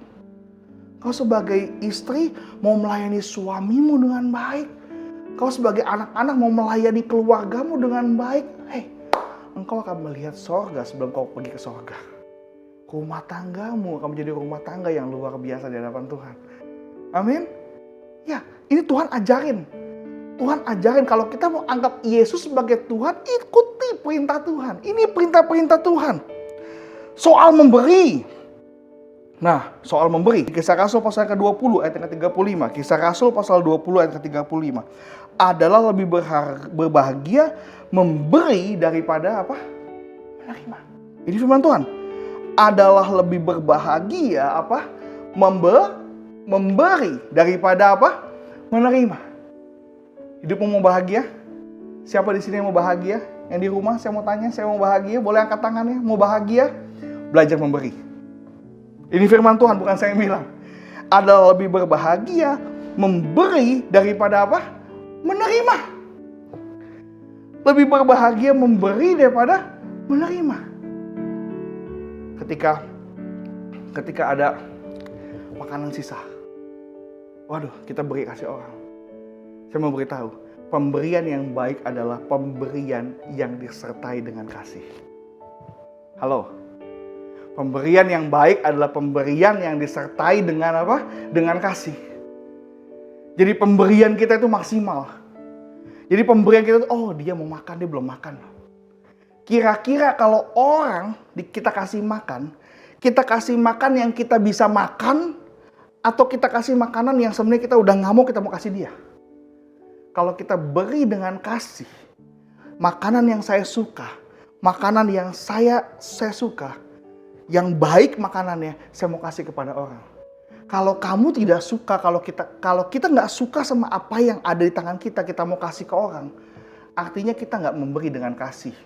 Kau sebagai istri mau melayani suamimu dengan baik. Kau sebagai anak-anak mau melayani keluargamu dengan baik. Hei, engkau akan melihat sorga sebelum kau pergi ke sorga. Rumah tanggamu akan menjadi rumah tangga yang luar biasa di hadapan Tuhan. Amin. Ya, ini Tuhan ajarin. Tuhan ajarin kalau kita mau anggap Yesus sebagai Tuhan, ikuti perintah Tuhan. Ini perintah-perintah Tuhan. Soal memberi. Nah, soal memberi. Kisah Rasul pasal ke-20 ayat ke-35. Kisah Rasul pasal 20 ayat ke-35. Adalah lebih berbahagia memberi daripada apa? Menerima. Ini firman Tuhan. Adalah lebih berbahagia apa? Memberi daripada apa? Menerima. Hidupmu mau bahagia? Siapa di sini yang mau bahagia? Yang di rumah saya mau tanya, saya mau bahagia? Boleh angkat tangannya? Mau bahagia? Belajar memberi. Ini firman Tuhan, bukan saya yang bilang. Adalah lebih berbahagia memberi daripada apa? Menerima. Lebih berbahagia memberi daripada menerima. Ketika ada makanan sisa, waduh, kita beri kasih orang. Saya mau beritahu, pemberian yang baik adalah pemberian yang disertai dengan kasih. Halo, pemberian yang baik adalah pemberian yang disertai dengan apa? Dengan kasih. Jadi pemberian kita itu maksimal. Jadi pemberian kita itu, oh dia mau makan, dia belum makan. Kira-kira kalau orang kita kasih makan yang kita bisa makan, atau kita kasih makanan yang sebenarnya kita udah nggak mau, kita mau kasih dia. Kalau kita beri dengan kasih, makanan yang saya suka, makanan yang saya suka, yang baik makanannya, saya mau kasih kepada orang. Kalau kamu tidak suka, kalau kita nggak suka sama apa yang ada di tangan kita mau kasih ke orang, artinya kita nggak memberi dengan kasih.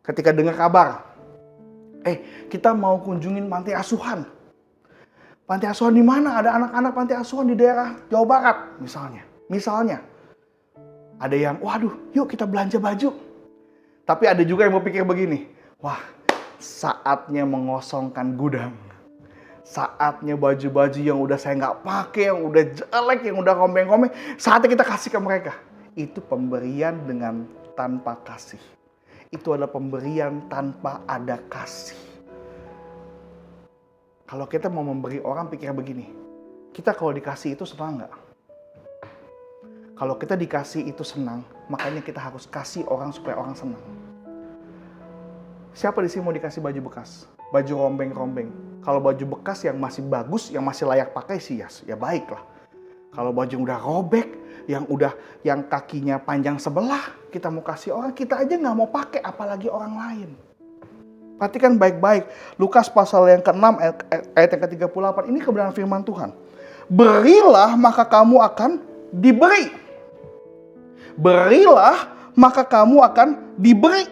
Ketika dengar kabar, kita mau kunjungin panti asuhan. Panti asuhan di mana? Ada anak-anak panti asuhan di daerah Jawa Barat misalnya. Ada yang, waduh, yuk kita belanja baju. Tapi ada juga yang berpikir begini, wah, saatnya mengosongkan gudang. Saatnya baju-baju yang udah saya nggak pakai, yang udah jelek, yang udah rombeng-rombeng, saatnya kita kasih ke mereka. Itu pemberian dengan tanpa kasih. Itu adalah pemberian tanpa ada kasih. Kalau kita mau memberi orang, pikir begini, kita kalau dikasih itu senang nggak? Kalau kita dikasih itu senang, makanya kita harus kasih orang supaya orang senang. Siapa di sini mau dikasih baju bekas? Baju rombeng-rombeng. Kalau baju bekas yang masih bagus, yang masih layak pakai sih ya baiklah. Kalau baju yang udah robek, yang kakinya panjang sebelah, kita mau kasih orang, kita aja nggak mau pakai, apalagi orang lain. Perhatikan baik-baik. Lukas pasal yang ke-6 ayat yang ke-38. Ini kebenaran firman Tuhan. Berilah maka kamu akan diberi. Berilah maka kamu akan diberi.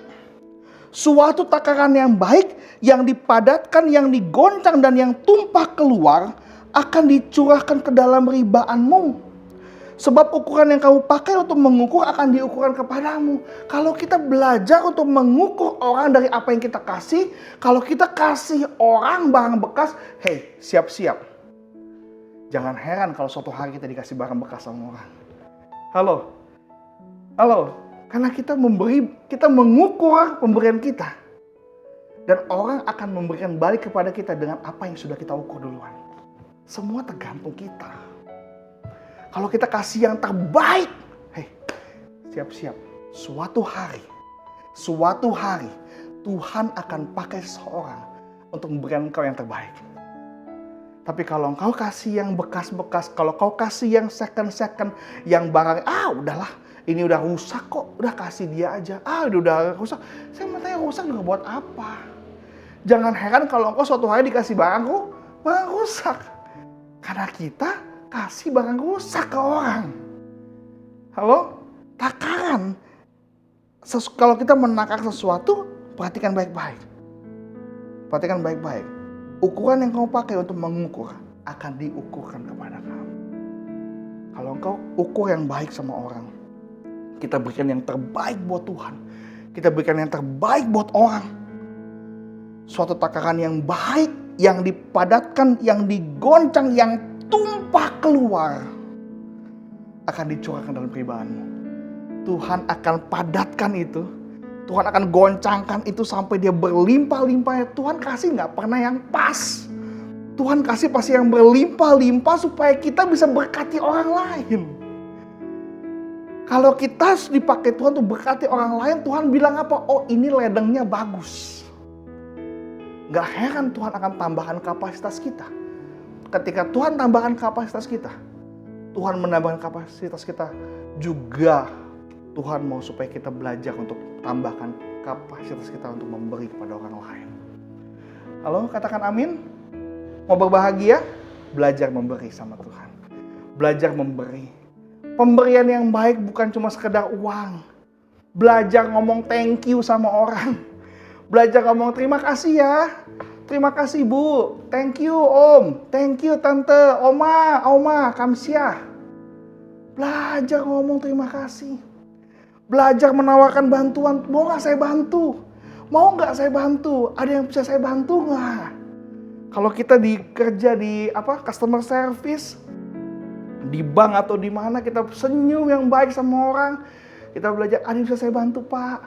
Suatu takaran yang baik, yang dipadatkan, yang digoncang dan yang tumpah keluar akan dicurahkan ke dalam ribaanmu. Sebab ukuran yang kamu pakai untuk mengukur akan diukurkan kepadamu. Kalau kita belajar untuk mengukur orang dari apa yang kita kasih, kalau kita kasih orang barang bekas, hey, siap-siap. Jangan heran kalau suatu hari kita dikasih barang bekas sama orang. Halo. Karena kita mengukur pemberian kita. Dan orang akan memberikan balik kepada kita dengan apa yang sudah kita ukur duluan. Semua tergantung kita. Kalau kita kasih yang terbaik, siap-siap. Suatu hari, Tuhan akan pakai seseorang untuk memberikan engkau yang terbaik. Tapi kalau engkau kasih yang bekas-bekas, kalau kau kasih yang second, yang barang, udahlah, ini udah rusak kok, udah kasih dia aja. Ini udah rusak. Saya mau tanya, rusak juga buat apa? Jangan heran kalau engkau suatu hari dikasih barang rusak. Karena kita kasih barang rusak ke orang. Halo? Takaran. Kalau kita menakar sesuatu, perhatikan baik-baik. Perhatikan baik-baik. Ukuran yang kamu pakai untuk mengukur akan diukurkan kepada kamu. Kalau engkau ukur yang baik sama orang, kita berikan yang terbaik buat Tuhan. Kita berikan yang terbaik buat orang. Suatu takaran yang baik, yang dipadatkan, yang digoncang, yang tumpah keluar, akan dicurahkan dalam pribadimu. Tuhan akan padatkan itu. Tuhan akan goncangkan itu sampai dia berlimpah-limpah. Tuhan kasih gak pernah yang pas. Tuhan kasih pasti yang berlimpah-limpah supaya kita bisa berkati orang lain. Kalau kita dipakai Tuhan untuk berkati orang lain, Tuhan bilang apa? Oh, ini ledengnya bagus. Gak heran Tuhan akan tambahkan kapasitas kita. Ketika Tuhan tambahkan kapasitas kita, Tuhan menambahkan kapasitas kita juga. Tuhan mau supaya kita belajar untuk tambahkan kapasitas kita untuk memberi kepada orang lain. Halo, katakan amin. Mau berbahagia? Belajar memberi sama Tuhan. Belajar memberi. Pemberian yang baik bukan cuma sekedar uang. Belajar ngomong thank you sama orang. Belajar ngomong terima kasih ya. Terima kasih Bu. Thank you Om. Thank you Tante. Oma, kamsia. Belajar ngomong terima kasih. Belajar menawarkan bantuan. Mau gak saya bantu? Mau gak saya bantu? Ada yang bisa saya bantu gak? Kalau kita kerja di customer service, di bank atau di mana, kita senyum yang baik sama orang. Kita belajar, ada yang bisa saya bantu Pak?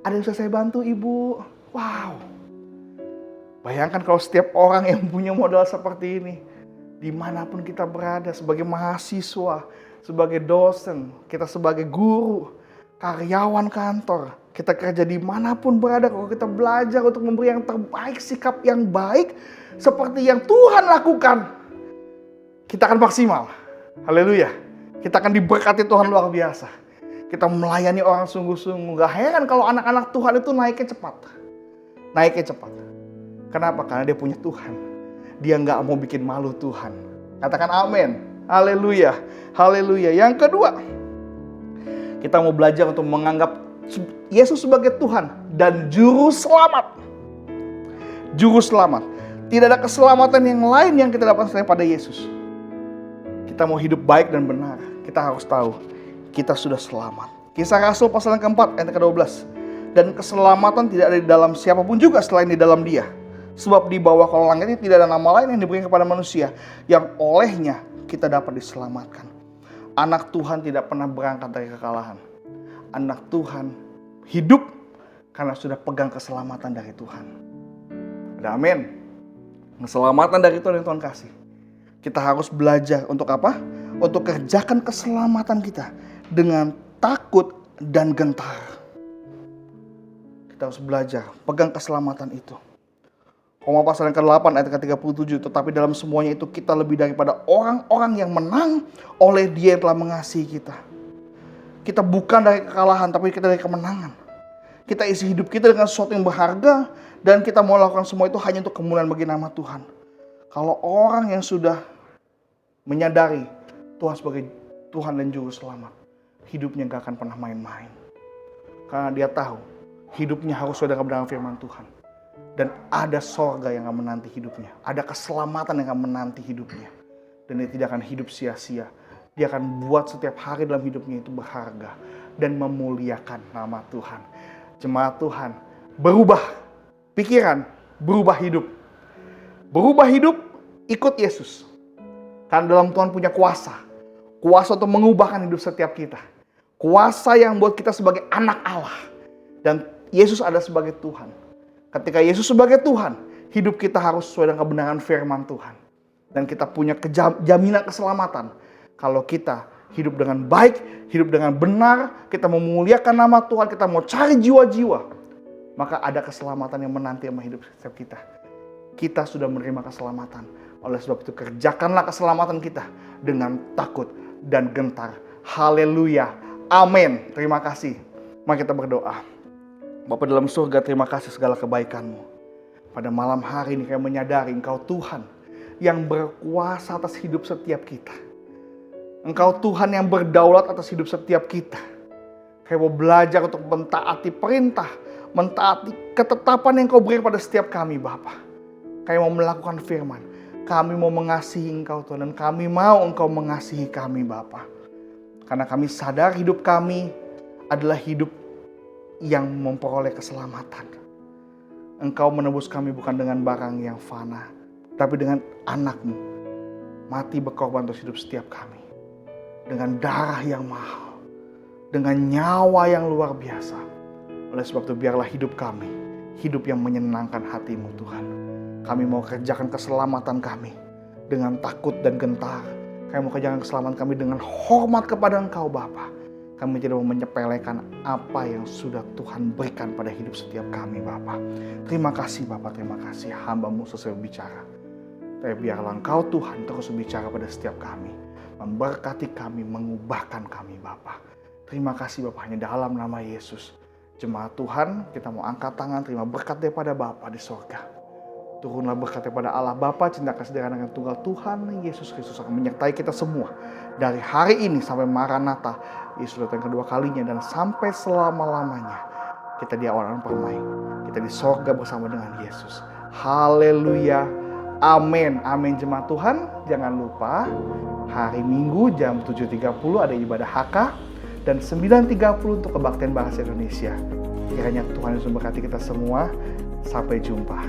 Ada yang bisa saya bantu Ibu? Wow. Bayangkan kalau setiap orang yang punya modal seperti ini, dimanapun kita berada, sebagai mahasiswa, sebagai dosen, kita sebagai guru, karyawan kantor, kita kerja dimanapun berada, kalau kita belajar untuk memberi yang terbaik, sikap yang baik, seperti yang Tuhan lakukan, kita akan maksimal. Haleluya. Kita akan diberkati Tuhan luar biasa. Kita melayani orang sungguh-sungguh. Gak heran kalau anak-anak Tuhan itu naiknya cepat. Kenapa? Karena dia punya Tuhan. Dia gak mau bikin malu Tuhan. Katakan amin. Haleluya. Haleluya. Yang kedua, kita mau belajar untuk menganggap Yesus sebagai Tuhan dan Juru Selamat. Juru Selamat. Tidak ada keselamatan yang lain yang kita dapatkan selain pada Yesus. Kita mau hidup baik dan benar, kita harus tahu kita sudah selamat. Kisah Rasul pasal yang keempat ayat ke-12. Dan keselamatan tidak ada di dalam siapapun juga selain di dalam Dia. Sebab di bawah kolong langit ini tidak ada nama lain yang diberikan kepada manusia yang olehnya kita dapat diselamatkan. Anak Tuhan tidak pernah berangkat dari kekalahan. Anak Tuhan hidup karena sudah pegang keselamatan dari Tuhan. Ada amin. Keselamatan dari Tuhan yang Tuhan kasih. Kita harus belajar untuk apa? Untuk kerjakan keselamatan kita dengan takut dan gentar. Kita harus belajar pegang keselamatan itu. Roma pasal yang ke-8 ayat ke-37. Tetapi dalam semuanya itu kita lebih daripada orang-orang yang menang oleh Dia yang telah mengasihi kita. Kita bukan dari kekalahan, tapi kita dari kemenangan. Kita isi hidup kita dengan sesuatu yang berharga, dan kita mau lakukan semua itu hanya untuk kemuliaan bagi nama Tuhan. Kalau orang yang sudah menyadari Tuhan sebagai Tuhan dan Juru Selamat, hidupnya gak akan pernah main-main. Karena dia tahu hidupnya harus sesuai dengan kebenaran firman Tuhan. Dan ada sorga yang akan menanti hidupnya. Ada keselamatan yang akan menanti hidupnya. Dan dia tidak akan hidup sia-sia. Dia akan buat setiap hari dalam hidupnya itu berharga. Dan memuliakan nama Tuhan. Jemaat Tuhan, berubah pikiran, berubah hidup. Berubah hidup, ikut Yesus. Karena dalam Tuhan punya kuasa. Kuasa untuk mengubahkan hidup setiap kita. Kuasa yang buat kita sebagai anak Allah. Dan Yesus ada sebagai Tuhan. Ketika Yesus sebagai Tuhan, hidup kita harus sesuai dengan kebenaran firman Tuhan. Dan kita punya jaminan keselamatan. Kalau kita hidup dengan baik, hidup dengan benar, kita memuliakan nama Tuhan, kita mau cari jiwa-jiwa, maka ada keselamatan yang menanti sama hidup setiap kita. Kita sudah menerima keselamatan. Oleh sebab itu kerjakanlah keselamatan kita dengan takut dan gentar. Haleluya. Amin. Terima kasih. Mari kita berdoa. Bapa dalam surga, terima kasih segala kebaikan-Mu. Pada malam hari ini kami menyadari Engkau Tuhan yang berkuasa atas hidup setiap kita. Engkau Tuhan yang berdaulat atas hidup setiap kita. Kami mau belajar untuk mentaati perintah, mentaati ketetapan yang Kau beri pada setiap kami Bapa. Kami mau melakukan firman. Kami mau mengasihi Engkau Tuhan, dan kami mau Engkau mengasihi kami Bapa. Karena kami sadar hidup kami adalah hidup yang memperoleh keselamatan. Engkau menebus kami bukan dengan barang yang fana, tapi dengan anak-Mu. Mati berkorban untuk hidup setiap kami. Dengan darah yang mahal. Dengan nyawa yang luar biasa. Oleh sebab itu biarlah hidup kami, hidup yang menyenangkan hati-Mu Tuhan. Kami mau kerjakan keselamatan kami dengan takut dan gentar. Kami mau kerjakan keselamatan kami dengan hormat kepada Engkau Bapa. Kami tidak mau menyepelekan apa yang sudah Tuhan berikan pada hidup setiap kami Bapa. Terima kasih Bapa, terima kasih. Hamba-Mu selesai berbicara. Tapi biarlah Engkau Tuhan terus berbicara pada setiap kami. Memberkati kami, mengubahkan kami Bapa. Terima kasih Bapa, hanya dalam nama Yesus. Jemaat Tuhan, kita mau angkat tangan terima berkat daripada Bapa di sorga. Turunlah berkat daripada Allah Bapa, cinta kasih dan dengan tunggal Tuhan Yesus Kristus akan menyertai kita semua. Dari hari ini sampai Maranatha, Yesus datang kedua kalinya dan sampai selama-lamanya. Kita di awan permai, kita di sorga bersama dengan Yesus. Haleluya, amin, amin jemaat Tuhan. Jangan lupa hari Minggu jam 7.30 ada ibadah HK dan 9.30 untuk kebaktian bahasa Indonesia. Kiranya Tuhan Yesus memberkati kita semua. Sampai jumpa.